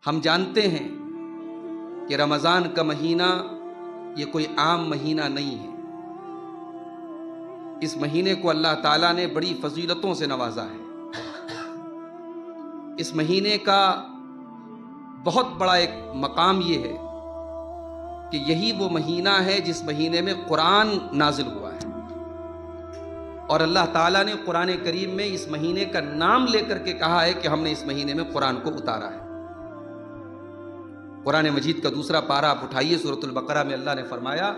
ہم جانتے ہیں کہ رمضان کا مہینہ یہ کوئی عام مہینہ نہیں ہے۔ اس مہینے کو اللہ تعالیٰ نے بڑی فضیلتوں سے نوازا ہے۔ اس مہینے کا بہت بڑا ایک مقام یہ ہے کہ یہی وہ مہینہ ہے جس مہینے میں قرآن نازل ہوا ہے، اور اللہ تعالیٰ نے قرآن کریم میں اس مہینے کا نام لے کر کے کہا ہے کہ ہم نے اس مہینے میں قرآن کو اتارا ہے۔ قرآن مجید کا دوسرا پارہ آپ اٹھائیے، سورۃ البقرہ میں اللہ نے فرمایا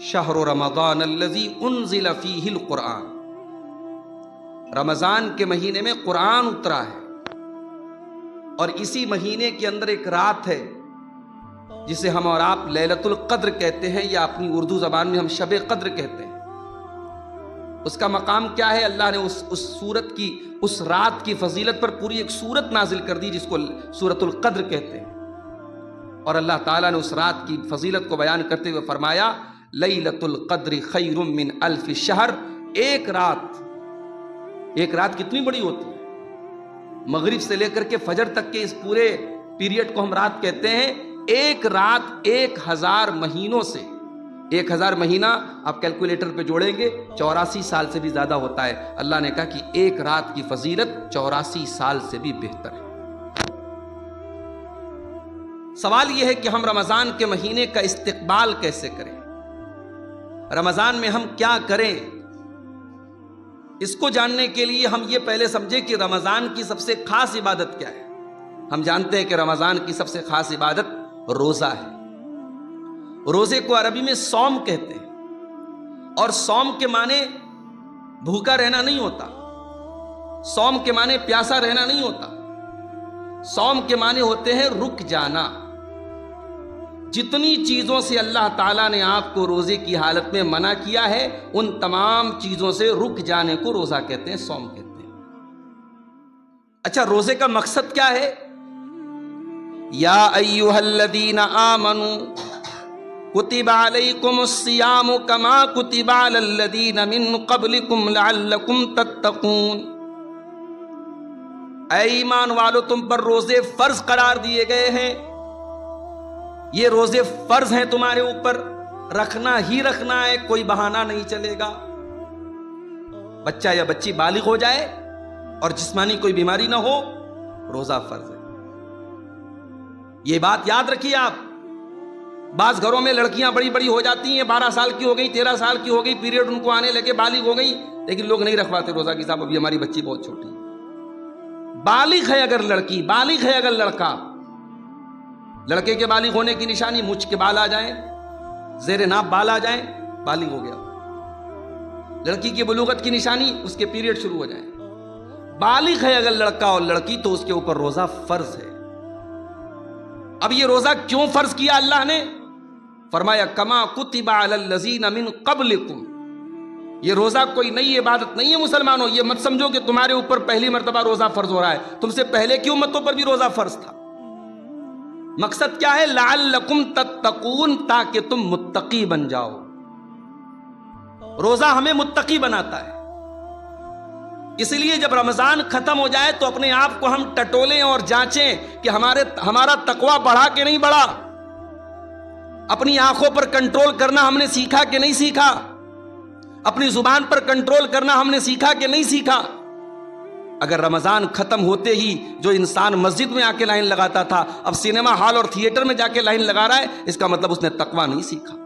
شہر رمضان الذی انزل فیہ القرآن، رمضان کے مہینے میں قرآن اترا ہے، اور اسی مہینے کے اندر ایک رات ہے جسے ہم اور آپ لیلۃ القدر کہتے ہیں، یا اپنی اردو زبان میں ہم شب قدر کہتے ہیں۔ اس کا مقام کیا ہے؟ اللہ نے اس سورت کی، اس رات کی فضیلت پر پوری ایک سورت نازل کر دی جس کو سورۃ القدر کہتے ہیں، اور اللہ تعالیٰ نے اس رات کی فضیلت کو بیان کرتے ہوئے فرمایا لیلۃ القدر خیر من الف شہر۔ ایک رات کتنی بڑی ہوتی ہے؟ مغرب سے لے کر کے فجر تک کے اس پورے پیریڈ کو ہم رات کہتے ہیں۔ ایک رات 1000 مہینوں سے، 1000 مہینہ آپ کیلکولیٹر پہ جوڑیں گے 84 سال سے بھی زیادہ ہوتا ہے۔ اللہ نے کہا کہ ایک رات کی فضیلت 84 سال سے بھی بہتر ہے۔ سوال یہ ہے کہ ہم رمضان کے مہینے کا استقبال کیسے کریں؟ رمضان میں ہم کیا کریں؟ اس کو جاننے کے لیے ہم یہ پہلے سمجھیں کہ رمضان کی سب سے خاص عبادت کیا ہے۔ ہم جانتے ہیں کہ رمضان کی سب سے خاص عبادت روزہ ہے۔ روزے کو عربی میں صوم کہتے ہیں، اور صوم کے معنی بھوکا رہنا نہیں ہوتا، صوم کے معنی پیاسا رہنا نہیں ہوتا، صوم کے معنی ہوتے ہیں رک جانا۔ جتنی چیزوں سے اللہ تعالیٰ نے آپ کو روزے کی حالت میں منع کیا ہے، ان تمام چیزوں سے رک جانے کو روزہ کہتے ہیں، صوم کہتے ہیں۔ اچھا، روزے کا مقصد کیا ہے؟ یا ایھا الذین آمنوا کتب علیکم الصیام کما کتب علی الذین من قبلکم لعلکم تتقون۔ اے ایمان والو، تم پر روزے فرض قرار دیے گئے ہیں، یہ روزے فرض ہیں تمہارے اوپر، رکھنا ہی رکھنا ہے، کوئی بہانہ نہیں چلے گا۔ بچہ یا بچی بالغ ہو جائے اور جسمانی کوئی بیماری نہ ہو، روزہ فرض ہے۔ یہ بات یاد رکھیے آپ۔ بعض گھروں میں لڑکیاں بڑی بڑی ہو جاتی ہیں، 12 سال کی ہو گئی، 13 سال کی ہو گئی، پیریڈ ان کو آنے لگے، بالغ ہو گئی، لیکن لوگ نہیں رکھواتے روزہ کی صاحب ابھی ہماری بچی بہت چھوٹی ہے۔ بالغ ہے اگر لڑکی، بالغ ہے اگر لڑکا، لڑکے کے بالغ ہونے کی نشانی مچھ کے بال آ جائیں، زیر ناپ بال آ جائیں، بالغ ہو گیا۔ لڑکی کی بلوغت کی نشانی اس کے پیریڈ شروع ہو جائیں۔ بالغ ہے اگر لڑکا اور لڑکی تو اس کے اوپر روزہ فرض ہے۔ اب یہ روزہ کیوں فرض کیا اللہ نے؟ فرمایا کما کتب علی الذین من قبلکم۔ یہ روزہ کوئی نئی عبادت نہیں ہے مسلمانوں، یہ مت سمجھو کہ تمہارے اوپر پہلی مرتبہ روزہ فرض ہو رہا ہے، تم سے پہلے کی امتوں پر بھی روزہ فرض تھا۔ مقصد کیا ہے؟ لعلکم تتقون، تاکہ تم متقی بن جاؤ۔ روزہ ہمیں متقی بناتا ہے، اس لیے جب رمضان ختم ہو جائے تو اپنے آپ کو ہم ٹٹولیں اور جانچیں کہ ہمارا تقویٰ بڑھا کہ نہیں بڑھا، اپنی آنکھوں پر کنٹرول کرنا ہم نے سیکھا کہ نہیں سیکھا، اپنی زبان پر کنٹرول کرنا ہم نے سیکھا کہ نہیں سیکھا۔ اگر رمضان ختم ہوتے ہی جو انسان مسجد میں آ کے لائن لگاتا تھا اب سینما ہال اور تھیٹر میں جا کے لائن لگا رہا ہے، اس کا مطلب اس نے تقویٰ نہیں سیکھا۔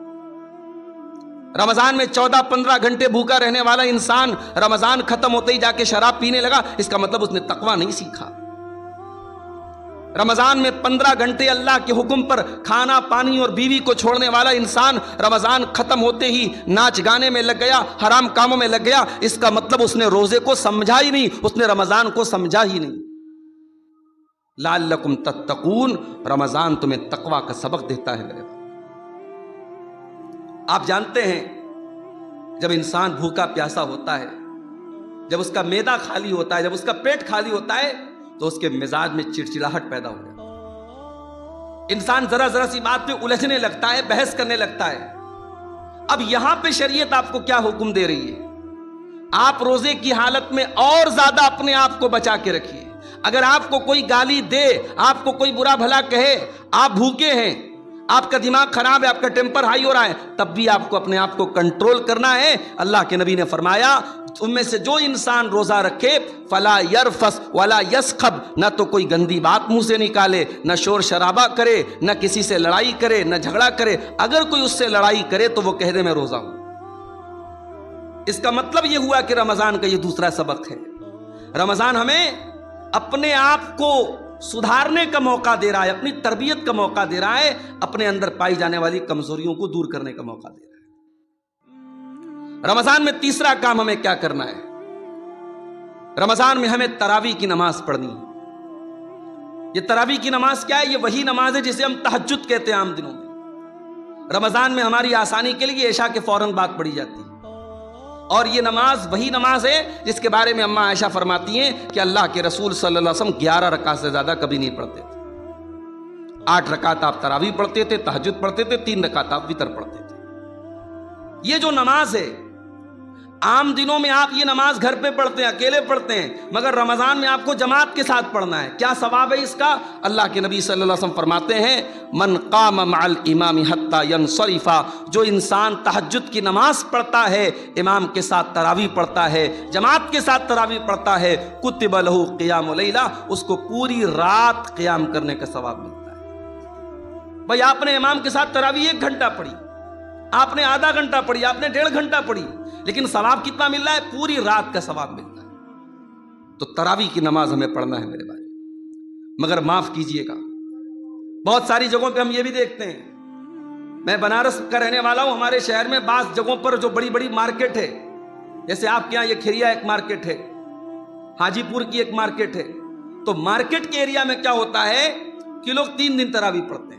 رمضان میں 14-15 گھنٹے بھوکا رہنے والا انسان رمضان ختم ہوتے ہی جا کے شراب پینے لگا، اس کا مطلب اس نے تقویٰ نہیں سیکھا۔ رمضان میں 15 گھنٹے اللہ کے حکم پر کھانا پانی اور بیوی کو چھوڑنے والا انسان رمضان ختم ہوتے ہی ناچ گانے میں لگ گیا، حرام کاموں میں لگ گیا، اس کا مطلب اس نے روزے کو سمجھا ہی نہیں، اس نے رمضان کو سمجھا ہی نہیں۔ لعلکم تتقون، رمضان تمہیں تقویٰ کا سبق دیتا ہے میرے بھائی۔ آپ جانتے ہیں جب انسان بھوکا پیاسا ہوتا ہے، جب اس کا معدہ خالی ہوتا ہے، جب اس کا پیٹ خالی ہوتا ہے تو اس کے مزاج میں چڑچڑاہٹ پیدا ہو جاتی ہے، انسان ذرا سی بات پہ الجھنے لگتا ہے، بحث کرنے لگتا ہے۔ اب یہاں پہ شریعت آپ کو کیا حکم دے رہی ہے؟ آپ روزے کی حالت میں اور زیادہ اپنے آپ کو بچا کے رکھیے، اگر آپ کو کوئی گالی دے، آپ کو کوئی برا بھلا کہے، آپ بھوکے ہیں، آپ کا دماغ خراب ہے، آپ کا ٹیمپر ہائی ہو رہا ہے، تب بھی آپ کو اپنے آپ کو کنٹرول کرنا ہے۔ اللہ کے نبی نے فرمایا تم میں سے جو انسان روزہ رکھے فلا یرفس ولا یسخب، نہ تو کوئی گندی بات منہ سے نکالے، نہ شور شرابہ کرے، نہ کسی سے لڑائی کرے، نہ جھگڑا کرے۔ اگر کوئی اس سے لڑائی کرے تو وہ کہہ دے میں روزہ ہوں۔ اس کا مطلب یہ ہوا کہ رمضان کا یہ دوسرا سبق ہے۔ رمضان ہمیں اپنے آپ کو سدھارنے کا موقع دے رہا ہے، اپنی تربیت کا موقع دے رہا ہے، اپنے اندر پائی جانے والی کمزوریوں کو دور کرنے کا موقع دے رہا ہے۔ رمضان میں تیسرا کام ہمیں کیا کرنا ہے؟ رمضان میں ہمیں تراویح کی نماز پڑھنی ہے۔ یہ تراویح کی نماز کیا ہے؟ یہ وہی نماز ہے جسے ہم تہجد کہتے ہیں عام دنوں میں۔ رمضان میں ہماری آسانی کے لیے عشاء کے فوراً بعد پڑھی جاتی ہے، اور یہ نماز وہی نماز ہے جس کے بارے میں اماں عائشہ فرماتی ہیں کہ اللہ کے رسول صلی اللہ علیہ وسلم 11 رکعت سے زیادہ کبھی نہیں پڑھتے تھے۔ 8 رکعت آپ تراویح پڑھتے تھے، تہجد پڑھتے تھے، 3 رکعت آپ وتر پڑھتے تھے۔ یہ جو نماز ہے، عام دنوں میں آپ یہ نماز گھر پہ پڑھتے ہیں، اکیلے پڑھتے ہیں، مگر رمضان میں آپ کو جماعت کے ساتھ پڑھنا ہے۔ کیا ثواب ہے اس کا؟ اللہ کے نبی صلی اللہ علیہ وسلم فرماتے ہیں من قام مع الامام حتی ینصرف، جو انسان تہجد کی نماز پڑھتا ہے، امام کے ساتھ تراویح پڑھتا ہے، جماعت کے ساتھ تراویح پڑھتا ہے، کتب لہ قیام لیلہ، اس کو پوری رات قیام کرنے کا ثواب ملتا ہے۔ بھائی آپ نے امام کے ساتھ تراویح 1 گھنٹہ پڑھی، آپ نے آدھا گھنٹہ پڑھی، آپ نے 1.5 گھنٹہ پڑھی، لیکن ثواب کتنا مل رہا ہے؟ پوری رات کا ثواب ملتا ہے۔ تو تراویح کی نماز ہمیں پڑھنا ہے میرے بھائی۔ مگر معاف کیجئے گا، بہت ساری جگہوں پہ ہم یہ بھی دیکھتے ہیں، میں بنارس کا رہنے والا ہوں، ہمارے شہر میں بعض جگہوں پر جو بڑی بڑی مارکیٹ ہے، جیسے آپ کے یہاں یہ کھریا ایک مارکیٹ ہے، حاجی پور کی ایک مارکیٹ ہے، تو مارکیٹ کے ایریا میں کیا ہوتا ہے کہ لوگ 3 دن تراویح پڑھتے ہیں،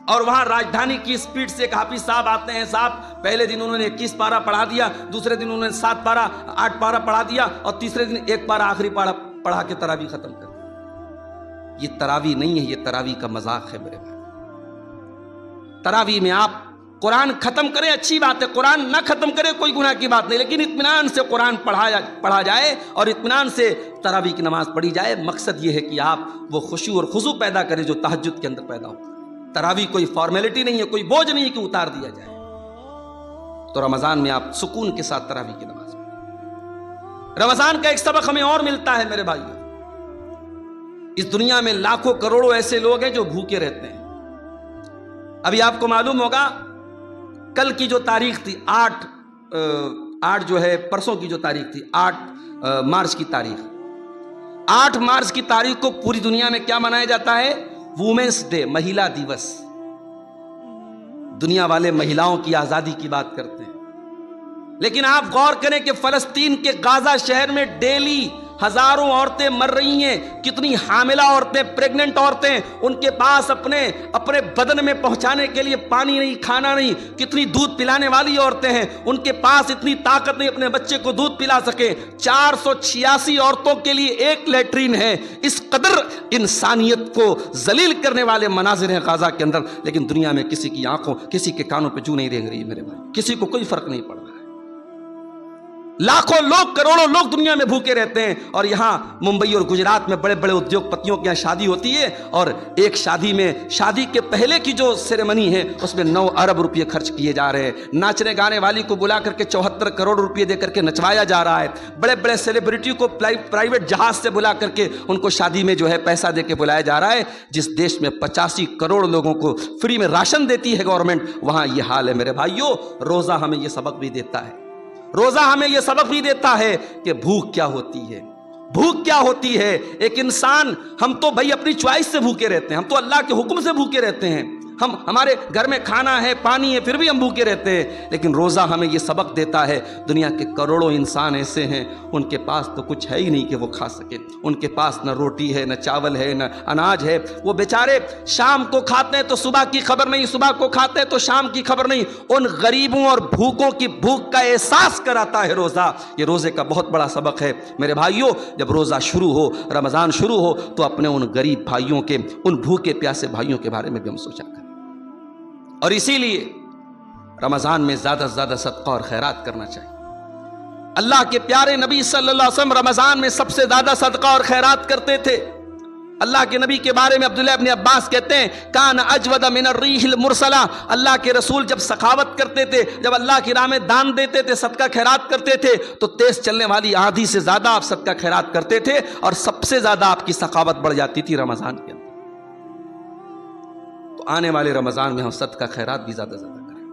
اور وہاں راجدھانی کی سپیڈ سے ایک حافظ صاحب آتے ہیں، صاحب پہلے دن انہوں نے 21 پارہ پڑھا دیا، دوسرے دن انہوں نے 7 پارہ 8 پارہ پڑھا دیا، اور تیسرے دن 1 پارہ آخری پارہ پڑھا کے تراویح ختم کر دیا۔ یہ تراویح نہیں ہے، یہ تراویح کا مذاق ہے میرے بھائی۔ تراویح میں آپ قرآن ختم کریں، اچھی بات ہے، قرآن نہ ختم کرے کوئی گناہ کی بات نہیں، لیکن اطمینان سے قرآن پڑھا جائے اور اطمینان سے تراویح کی نماز پڑھی جائے۔ مقصد یہ ہے کہ آپ وہ خشوع اور خضوع پیدا کریں جو تہجد کے اندر پیدا ہو۔ تراویح کوئی فارمیلٹی نہیں ہے، کوئی بوجھ نہیں ہے کہ اتار دیا جائے۔ تو رمضان میں آپ سکون کے ساتھ تراویح کی نماز پڑھیں۔ رمضان کا ایک سبق ہمیں اور ملتا ہے میرے بھائیو، اس دنیا میں لاکھوں کروڑوں ایسے لوگ ہیں جو بھوکے رہتے ہیں۔ ابھی آپ کو معلوم ہوگا کل کی جو تاریخ تھی، 8 جو ہے پرسوں کی جو تاریخ تھی، 8 مارچ کی تاریخ، 8 مارچ کی تاریخ کو پوری دنیا میں کیا منایا جاتا ہے؟ وومنس ڈے، مہیلا دیوس۔ دنیا والے مہیلاؤں کی آزادی کی بات کرتے ہیں، لیکن آپ غور کریں کہ فلسطین کے غازہ شہر میں ڈیلی ہزاروں عورتیں مر رہی ہیں۔ کتنی حاملہ عورتیں، پریگننٹ عورتیں، ان کے پاس اپنے بدن میں پہنچانے کے لیے پانی نہیں، کھانا نہیں۔ کتنی دودھ پلانے والی عورتیں ہیں، ان کے پاس اتنی طاقت نہیں اپنے بچے کو دودھ پلا سکے۔ 486 عورتوں کے لیے 1 لیٹرین ہے۔ اس قدر انسانیت کو ذلیل کرنے والے مناظر ہیں غازہ کے اندر، لیکن دنیا میں کسی کی آنکھوں، کسی کے کانوں پہ جو نہیں رینگ رہی میرے بھائی، کسی کو کوئی فرق نہیں پڑ رہا ہے۔ لاکھوں لوگ، کروڑوں لوگ دنیا میں بھوکے رہتے ہیں، اور یہاں ممبئی اور گجرات میں بڑے بڑے ادیوگ پتیوں کے یہاں شادی ہوتی ہے، اور ایک شادی میں، شادی کے پہلے کی جو سیریمنی ہے اس میں 9 ارب روپے خرچ کیے جا رہے ہیں۔ ناچنے گانے والی کو بلا کر کے 74 کروڑ روپے دے کر کے نچوایا جا رہا ہے۔ بڑے بڑے سیلیبریٹی کو پرائیویٹ جہاز سے بلا کر کے ان کو شادی میں جو ہے پیسہ دے کے بلایا جا رہا ہے۔ جس دیش میں 85 کروڑ لوگوں کو فری میں راشن دیتی ہے گورنمنٹ، وہاں یہ حال ہے میرے بھائیوں۔ روزہ ہمیں یہ سبق بھی دیتا ہے، روزہ ہمیں یہ سبق بھی دیتا ہے کہ بھوک کیا ہوتی ہے، بھوک کیا ہوتی ہے۔ ایک انسان، ہم تو بھائی اپنی چوائس سے بھوکے رہتے ہیں، ہم تو اللہ کے حکم سے بھوکے رہتے ہیں، ہمارے گھر میں کھانا ہے، پانی ہے، پھر بھی ہم بھوکے رہتے ہیں۔ لیکن روزہ ہمیں یہ سبق دیتا ہے، دنیا کے کروڑوں انسان ایسے ہیں ان کے پاس تو کچھ ہے ہی نہیں کہ وہ کھا سکے، ان کے پاس نہ روٹی ہے، نہ چاول ہے، نہ اناج ہے۔ وہ بیچارے شام کو کھاتے ہیں تو صبح کی خبر نہیں، صبح کو کھاتے ہیں تو شام کی خبر نہیں۔ ان غریبوں اور بھوکوں کی بھوک کا احساس کراتا ہے روزہ۔ یہ روزے کا بہت بڑا سبق ہے میرے بھائیوں۔ جب روزہ شروع ہو، رمضان شروع ہو، تو اپنے ان غریب بھائیوں کے، ان بھوکے پیاسے بھائیوں کے بارے میں بھی ہم سوچا کریں، اور اسی لیے رمضان میں زیادہ سے زیادہ صدقہ اور خیرات کرنا چاہیے۔ اللہ کے پیارے نبی صلی اللہ علیہ وسلم رمضان میں سب سے زیادہ صدقہ اور خیرات کرتے تھے۔ اللہ کے نبی کے بارے میں عبداللہ ابن عباس کہتے ہیں کان اجود من الریح المرسلہ، اللہ کے رسول جب سخاوت کرتے تھے، جب اللہ کی راہ میں دان دیتے تھے، صدقہ خیرات کرتے تھے، تو تیز چلنے والی آندھی سے زیادہ آپ صدقہ خیرات کرتے تھے، اور سب سے زیادہ آپ کی سخاوت بڑھ جاتی تھی رمضان کے اندر۔ تو آنے والے رمضان میں ہم صدقہ خیرات بھی زیادہ کریں۔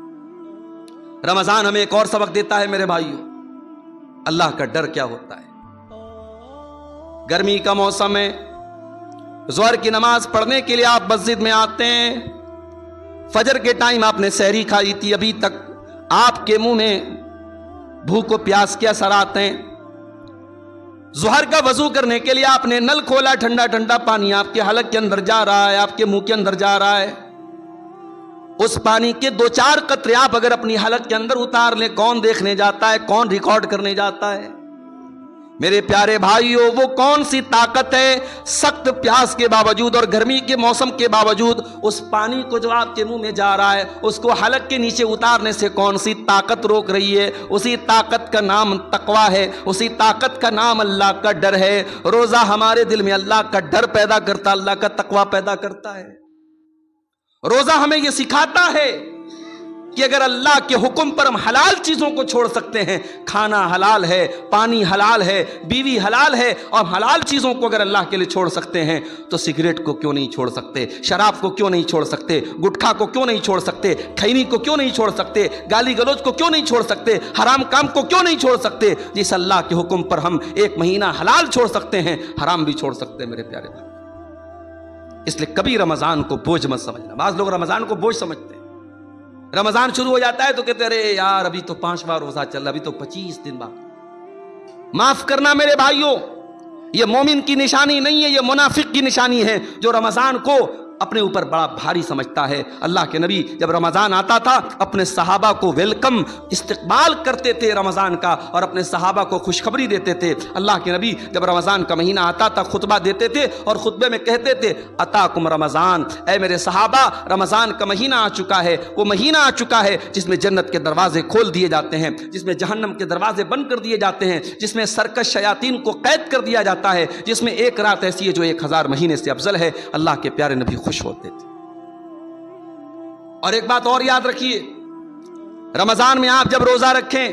رمضان ہمیں ایک اور سبق دیتا ہے میرے بھائیوں، اللہ کا ڈر کیا ہوتا ہے۔ گرمی کا موسم ہے، ظہر کی نماز پڑھنے کے لیے آپ مسجد میں آتے ہیں، فجر کے ٹائم آپ نے سحری کھائی تھی، ابھی تک آپ کے منہ میں بھوک و پیاس کے اثرات ہیں۔ ظہر کا وضو کرنے کے لیے آپ نے نل کھولا، ٹھنڈا ٹھنڈا پانی آپ کے حلق کے اندر جا رہا ہے، آپ کے منہ کے اندر جا رہا ہے۔ اس پانی کے 2-4 قطرے آپ اگر اپنی حلق کے اندر اتار لیں، کون دیکھنے جاتا ہے، کون ریکارڈ کرنے جاتا ہے؟ میرے پیارے بھائیوں، وہ کون سی طاقت ہے سخت پیاس کے باوجود اور گرمی کے موسم کے باوجود اس پانی کو جو آپ کے منہ میں جا رہا ہے، اس کو حلق کے نیچے اتارنے سے کون سی طاقت روک رہی ہے؟ اسی طاقت کا نام تقویٰ ہے، اسی طاقت کا نام اللہ کا ڈر ہے۔ روزہ ہمارے دل میں اللہ کا ڈر پیدا کرتا، اللہ کا تقویٰ پیدا کرتا ہے۔ روزہ ہمیں یہ سکھاتا ہے کہ اگر اللہ کے حکم پر ہم حلال چیزوں کو چھوڑ سکتے ہیں، کھانا حلال ہے، پانی حلال ہے، بیوی حلال ہے، اور حلال چیزوں کو اگر اللہ کے لیے چھوڑ سکتے ہیں تو سگریٹ کو کیوں نہیں چھوڑ سکتے؟ شراب کو کیوں نہیں چھوڑ سکتے؟ گٹکھا کو کیوں نہیں چھوڑ سکتے؟ کھینی کو کیوں نہیں چھوڑ سکتے؟ گالی گلوچ کو کیوں نہیں چھوڑ سکتے؟ حرام کام کو کیوں نہیں چھوڑ سکتے؟ جس اللہ کے حکم پر ہم 1 مہینہ حلال چھوڑ سکتے ہیں، حرام بھی چھوڑ سکتے ہیں میرے پیارے بھائی۔ اس لیے کبھی رمضان کو بوجھ مت سمجھنا۔ بعض لوگ رمضان کو بوجھ سمجھتے ہیں، رمضان شروع ہو جاتا ہے تو کہتے ہیں ارے یار ابھی تو 5واں روزہ چل رہا، ابھی تو 25 دن بعد۔ معاف کرنا میرے بھائیوں، یہ مومن کی نشانی نہیں ہے، یہ منافق کی نشانی ہے جو رمضان کو اپنے اوپر بڑا بھاری سمجھتا ہے۔ اللہ کے نبی جب رمضان آتا تھا اپنے صحابہ کو ویلکم استقبال کرتے تھے رمضان کا، اور اپنے صحابہ کو خوشخبری دیتے تھے۔ اللہ کے نبی جب رمضان کا مہینہ آتا تھا خطبہ دیتے تھے، اور خطبے میں کہتے تھے اتاکم رمضان، اے میرے صحابہ رمضان کا مہینہ آ چکا ہے، وہ مہینہ آ چکا ہے جس میں جنت کے دروازے کھول دیے جاتے ہیں، جس میں جہنم کے دروازے بند کر دیے جاتے ہیں، جس میں سرکش شیاطین کو قید کر دیا جاتا ہے، جس میں ایک رات ایسی ہے جو 1000 مہینے سے افضل ہے۔ اللہ کے پیارے نبی خوش ہوتے تھے۔ اور ایک بات اور یاد رکھیے، رمضان میں آپ جب روزہ رکھیں،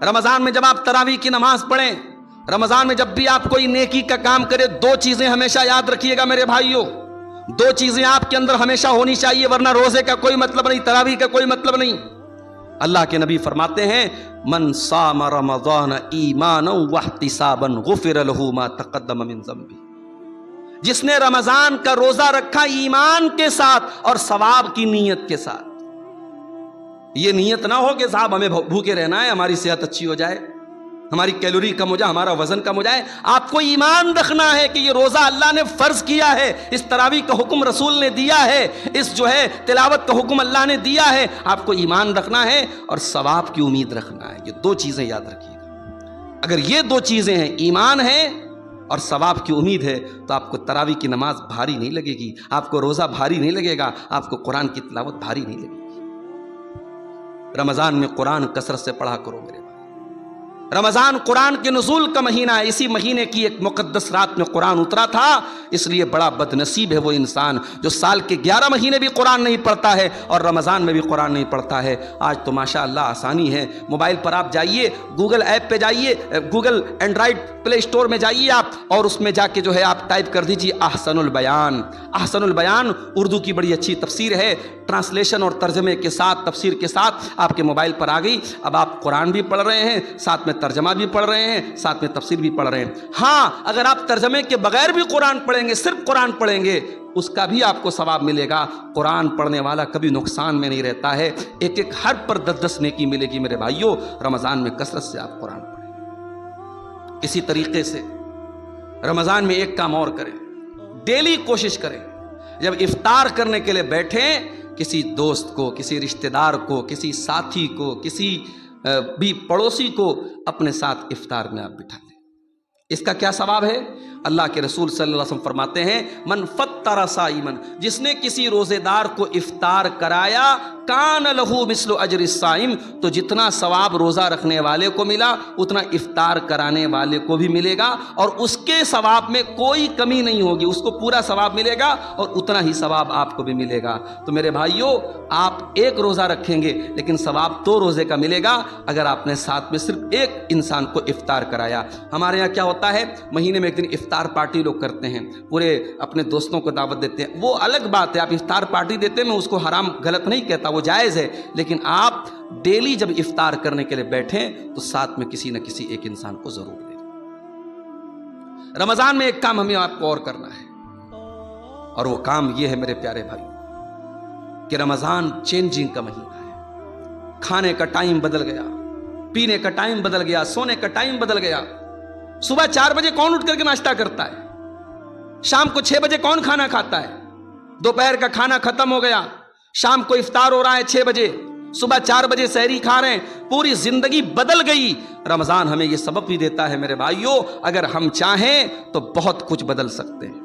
رمضان میں جب آپ تراویح کی نماز پڑھیں، رمضان میں جب بھی آپ کوئی نیکی کا کام کرے، 2 چیزیں ہمیشہ یاد رکھیے گا میرے بھائیوں، 2 چیزیں آپ کے اندر ہمیشہ ہونی چاہیے، ورنہ روزے کا کوئی مطلب نہیں، تراویح کا کوئی مطلب نہیں۔ اللہ کے نبی فرماتے ہیں من صام رمضان ایمانا واحتسابا غفر له ما تقدم من ذنبه، جس نے رمضان کا روزہ رکھا ایمان کے ساتھ اور ثواب کی نیت کے ساتھ۔ یہ نیت نہ ہو کہ صاحب ہمیں بھوکے رہنا ہے، ہماری صحت اچھی ہو جائے، ہماری کیلوری کم ہو جائے، ہمارا وزن کم ہو جائے۔ آپ کو ایمان رکھنا ہے کہ یہ روزہ اللہ نے فرض کیا ہے، اس تراویح کا حکم رسول نے دیا ہے، اس جو ہے تلاوت کا حکم اللہ نے دیا ہے۔ آپ کو ایمان رکھنا ہے اور ثواب کی امید رکھنا ہے۔ یہ 2 چیزیں یاد رکھیے گا۔ اگر یہ 2 چیزیں ہیں، ایمان ہے اور ثواب کی امید ہے، تو آپ کو تراویح کی نماز بھاری نہیں لگے گی، آپ کو روزہ بھاری نہیں لگے گا، آپ کو قرآن کی تلاوت بھاری نہیں لگے گی۔ رمضان میں قرآن کثرت سے پڑھا کرو میرے بھائی۔ رمضان قرآن کے نزول کا مہینہ ہے، اسی مہینے کی ایک مقدس رات میں قرآن اترا تھا، اس لیے بڑا بد نصیب ہے وہ انسان جو سال کے 11 مہینے بھی قرآن نہیں پڑھتا ہے اور رمضان میں بھی قرآن نہیں پڑھتا ہے۔ آج تو ماشاء اللہ آسانی ہے، موبائل پر آپ جائیے، گوگل ایپ پہ جائیے، گوگل اینڈرائڈ پلے اسٹور میں جائیے آپ، اور اس میں جا کے جو ہے آپ ٹائپ کر دیجیے احسن البیان۔ احسن البیان اردو کی بڑی اچھی تفسیر ہے، ٹرانسلیشن اور ترجمے کے ساتھ، تفسیر کے ساتھ آپ کے موبائل پر آ گئی۔ اب آپ قرآن بھی پڑھ رہے ہیں، ساتھ میں ترجمہ بھی پڑھ رہے ہیں، ساتھ میں تفسیر بھی پڑھ رہے ہیں۔ ہاں اگر آپ ترجمے کے بغیر بھی قرآن پڑھیں گے، صرف قرآن پڑھیں گے، اس کا بھی آپ کو ثواب ملے گا۔ قرآن پڑھنے والا کبھی نقصان میں نہیں رہتا ہے، ایک ایک حرف پر 10 نیکی ملے گی میرے بھائیوں۔ رمضان میں کثرت سے آپ قرآن پڑھیں۔ اسی طریقے سے رمضان میں ایک کام اور کریں، ڈیلی کوشش کریں جب افطار کرنے کے لیے بیٹھیں، کسی دوست کو، کسی رشتہ دار کو، کسی ساتھی کو، کسی بھی پڑوسی کو اپنے ساتھ افطار میں آپ بٹھا لیں۔ اس کا کیا ثواب ہے؟ اللہ کے رسول صلی اللہ علیہ وسلم فرماتے ہیں من فطر صائمن، جس نے کسی روزے دار کو افطار کرایا، کان لہو مثل اجر الصائم، تو جتنا ثواب روزہ رکھنے والے کو ملا اتنا افطار کرانے والے کو بھی ملے گا، اور اس کے ثواب میں کوئی کمی نہیں ہوگی، اس کو پورا ثواب ملے گا اور اتنا ہی ثواب آپ کو بھی ملے گا۔ تو میرے بھائیوں، آپ ایک روزہ رکھیں گے لیکن ثواب 2 روزے کا ملے گا اگر آپ نے ساتھ میں صرف ایک انسان کو افطار کرایا۔ ہمارے یہاں کیا ہوتا ہے، مہینے میں ایک دن افطار پارٹی لوگ کرتے ہیں، پورے اپنے دوستوں کو دعوت دیتے ہیں، وہ الگ بات ہے، آپ افطار پارٹی دیتے ہیں، میں اس کو حرام غلط نہیں کہتا، وہ جائز ہے، لیکن آپ ڈیلی جب افطار کرنے کے لیے بیٹھیں تو ساتھ میں کسی نہ کسی ایک انسان کو ضرور لیں۔ رمضان میں ایک کام ہمیں آپ کو اور کرنا ہے، اور وہ کام یہ ہے میرے پیارے بھائی کہ رمضان چینجنگ کا مہینہ ہے۔ کھانے کا ٹائم بدل گیا، پینے کا ٹائم بدل گیا، سونے کا ٹائم بدل گیا۔ صبح 4 بجے کون اٹھ کر کے ناشتہ کرتا ہے؟ شام کو 6 بجے کون کھانا کھاتا ہے؟ دوپہر کا کھانا ختم ہو گیا، شام کو افطار ہو رہا ہے 6 بجے، صبح 4 بجے سحری کھا رہے ہیں، پوری زندگی بدل گئی۔ رمضان ہمیں یہ سبق بھی دیتا ہے میرے بھائیوں، اگر ہم چاہیں تو بہت کچھ بدل سکتے ہیں۔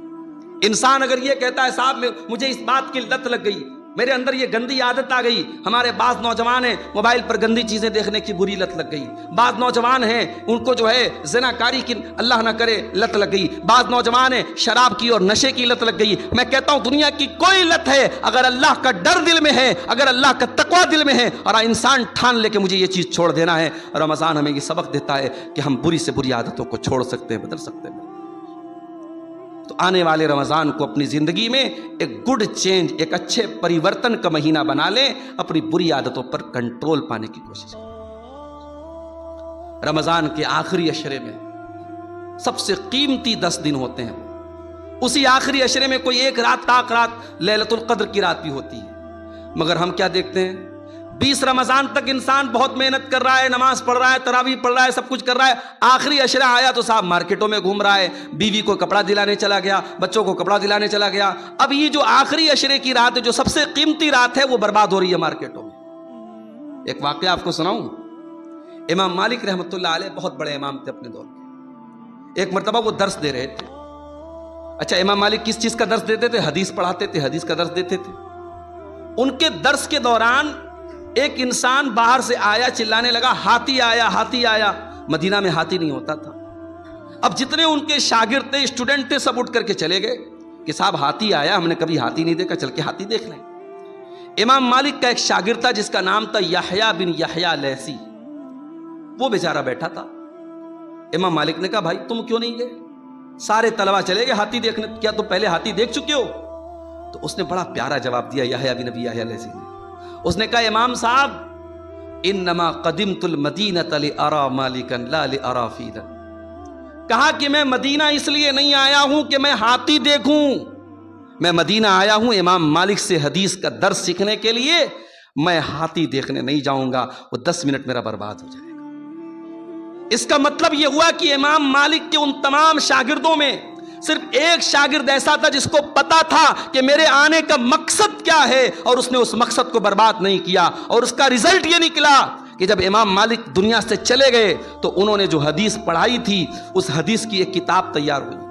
انسان اگر یہ کہتا ہے صاحب مجھے اس بات کی لت لگ گئی، میرے اندر یہ گندی عادت آ گئی، ہمارے بعض نوجوان ہیں موبائل پر گندی چیزیں دیکھنے کی بری لت لگ گئی، بعض نوجوان ہیں ان کو جو ہے زناکاری کی اللہ نہ کرے لت لگ گئی، بعض نوجوان ہیں شراب کی اور نشے کی لت لگ گئی۔ میں کہتا ہوں دنیا کی کوئی لت ہے، اگر اللہ کا ڈر دل میں ہے، اگر اللہ کا تقوی دل میں ہے اور انسان ٹھان لے کہ مجھے یہ چیز چھوڑ دینا ہے، رمضان ہمیں یہ سبق دیتا ہے کہ ہم بری سے بری عادتوں کو چھوڑ سکتے ہیں، بدل سکتے ہیں۔ تو آنے والے رمضان کو اپنی زندگی میں ایک گڈ چینج، ایک اچھے پریورتن کا مہینہ بنا لیں، اپنی بری عادتوں پر کنٹرول پانے کی کوشش کریں۔ رمضان کے آخری عشرے میں سب سے قیمتی 10 دن ہوتے ہیں، اسی آخری عشرے میں کوئی ایک رات طاق رات لیلۃ القدر کی رات بھی ہوتی ہے، مگر ہم کیا دیکھتے ہیں 20 رمضان تک انسان بہت محنت کر رہا ہے، نماز پڑھ رہا ہے، تراویح پڑھ رہا ہے، سب کچھ کر رہا ہے، آخری عشرہ آیا تو صاحب مارکیٹوں میں گھوم رہا ہے، بیوی کو کپڑا دلانے چلا گیا، بچوں کو کپڑا دلانے چلا گیا۔ اب یہ جو آخری عشرے کی رات ہے، جو سب سے قیمتی رات ہے، وہ برباد ہو رہی ہے مارکیٹوں میں۔ ایک واقعہ آپ کو سناؤں، امام مالک رحمۃ اللہ علیہ بہت بڑے امام تھے اپنے دور کے۔ ایک مرتبہ وہ درس دے رہے تھے۔ اچھا، امام مالک کس چیز کا درس دیتے تھے؟ حدیث پڑھاتے تھے، حدیث کا درس دیتے تھے۔ ان کے درس کے دوران ایک انسان باہر سے آیا، چلانے لگا ہاتھی آیا، ہاتھی آیا۔ مدینہ میں ہاتھی نہیں ہوتا تھا۔ اب جتنے ان کے شاگرد تھے، اسٹوڈنٹ تھے، سب اٹھ کر کے چلے گئے کہ صاحب ہاتھی آیا، ہم نے کبھی ہاتھی نہیں دیکھا، چل کے ہاتھی دیکھ لیں۔ امام مالک کا ایک شاگرد تھا جس کا نام تھا یحییٰ بن یحییٰ لیثی، وہ بیچارہ بیٹھا تھا۔ امام مالک نے کہا بھائی تم کیوں نہیں گئے؟ سارے طلبہ چلے گئے ہاتھی دیکھنے، کیا تم پہلے ہاتھی دیکھ چکے ہو؟ تو اس نے بڑا پیارا جواب دیا یحییٰ بن یحییٰ لیثی نے۔ اس نے کہا امام صاحب انما قدمت المدینۃ لأرى مالکا لا لأرى فیلا، کہا کہ میں مدینہ اس لیے نہیں آیا ہوں کہ میں ہاتھی دیکھوں، میں مدینہ آیا ہوں امام مالک سے حدیث کا درس سیکھنے کے لیے، میں ہاتھی دیکھنے نہیں جاؤں گا، وہ 10 منٹ میرا برباد ہو جائے گا۔ اس کا مطلب یہ ہوا کہ امام مالک کے ان تمام شاگردوں میں صرف ایک شاگرد ایسا تھا جس کو پتا تھا کہ میرے آنے کا مقصد کیا ہے، اور اس نے اس مقصد کو برباد نہیں کیا، اور اس کا رزلٹ یہ نکلا کہ جب امام مالک دنیا سے چلے گئے تو انہوں نے جو حدیث پڑھائی تھی اس حدیث کی ایک کتاب تیار ہوئی۔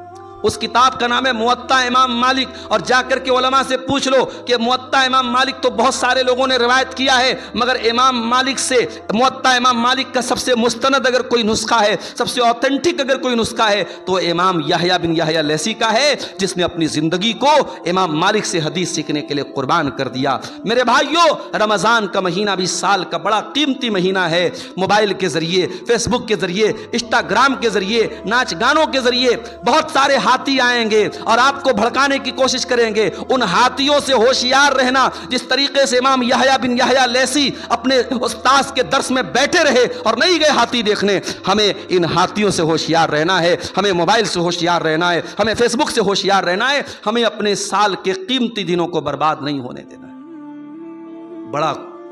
اس کتاب کا نام ہے موطا امام مالک، اور جا کر کے علماء سے پوچھ لو کہ موطا امام مالک تو بہت سارے لوگوں نے روایت کیا ہے، مگر امام مالک سے موطا امام مالک کا سب سے مستند اگر کوئی نسخہ ہے، سب سے اوتھینٹک اگر کوئی نسخہ ہے تو امام یحییٰ بن یحییٰ لیثی کا ہے، جس نے اپنی زندگی کو امام مالک سے حدیث سیکھنے کے لیے قربان کر دیا۔ میرے بھائیوں، رمضان کا مہینہ بھی سال کا بڑا قیمتی مہینہ ہے۔ موبائل کے ذریعے، فیس بک کے ذریعے، انسٹاگرام کے ذریعے، ناچ گانوں کے ذریعے بہت سارے ہاتھی آئیں گے اور آپ کو بھڑکانے کی کوشش کریں گے۔ ان ہاتھیوں سے ہوشیار رہنا، جس طریقے سے امام یحییٰ بن یحییٰ لیثی اپنے استاذ کے درس میں بیٹھے رہے اور نہیں گئے ہاتھی دیکھنے، ہمیں ان ہاتھیوں سے ہوشیار رہنا ہے، ہمیں موبائل سے ہوشیار رہنا ہے، ہمیں فیس بک سے ہوشیار رہنا ہے، ہمیں اپنے سال کے قیمتی دنوں کو برباد نہیں ہونے دینا ہے۔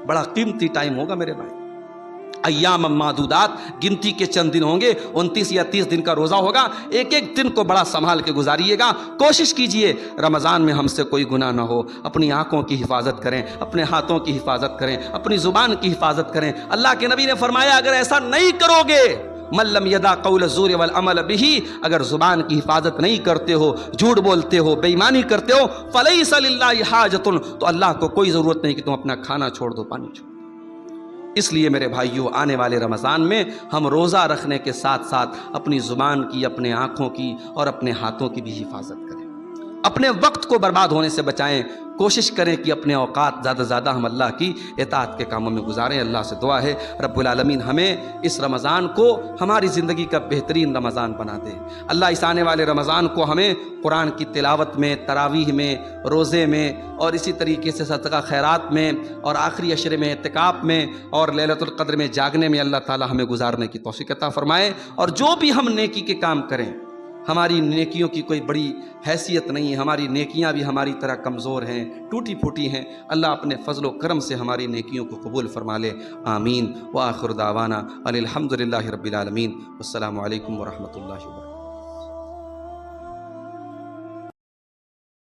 بڑا قیمتی ٹائم ہوگا میرے بھائی، ایام معدودات، گنتی کے چند دن ہوں گے، 29 یا 30 دن کا روزہ ہوگا، ایک ایک دن کو بڑا سنبھال کے گزاریے گا۔ کوشش کیجئے رمضان میں ہم سے کوئی گناہ نہ ہو، اپنی آنکھوں کی حفاظت کریں، اپنے ہاتھوں کی حفاظت کریں، اپنی زبان کی حفاظت کریں۔ اللہ کے نبی نے فرمایا اگر ایسا نہیں کرو گے من لم یدع قول الزور والعمل به، اگر زبان کی حفاظت نہیں کرتے ہو، جھوٹ بولتے ہو، بے ایمانی کرتے ہو، فلیس للہ حاجۃ، تو اللہ کو کوئی ضرورت نہیں کہ تم اپنا کھانا چھوڑ دو، پانی چھوڑ دو۔ اس لیے میرے بھائیوں، آنے والے رمضان میں ہم روزہ رکھنے کے ساتھ ساتھ اپنی زبان کی، اپنے آنکھوں کی اور اپنے ہاتھوں کی بھی حفاظت کریں، اپنے وقت کو برباد ہونے سے بچائیں، کوشش کریں کہ اپنے اوقات زیادہ سے زیادہ ہم اللہ کی اطاعت کے کاموں میں گزاریں۔ اللہ سے دعا ہے رب العالمین ہمیں اس رمضان کو ہماری زندگی کا بہترین رمضان بنا دے۔ اللہ اس آنے والے رمضان کو ہمیں قرآن کی تلاوت میں، تراویح میں، روزے میں، اور اسی طریقے سے صدقہ خیرات میں، اور آخری عشرے میں اعتکاف میں، اور لیلۃ القدر میں جاگنے میں اللہ تعالی ہمیں گزارنے کی توفیق عطا فرمائے۔ اور جو بھی ہم نیکی کے کام کریں، ہماری نیکیوں کی کوئی بڑی حیثیت نہیں ہے، ہماری نیکیاں بھی ہماری طرح کمزور ہیں، ٹوٹی پھوٹی ہیں، اللہ اپنے فضل و کرم سے ہماری نیکیوں کو قبول فرما لے، آمین۔ وآخر دعوانا ان الحمد للہ رب العالمین، والسلام علیکم ورحمۃ اللہ وبرکاتہ۔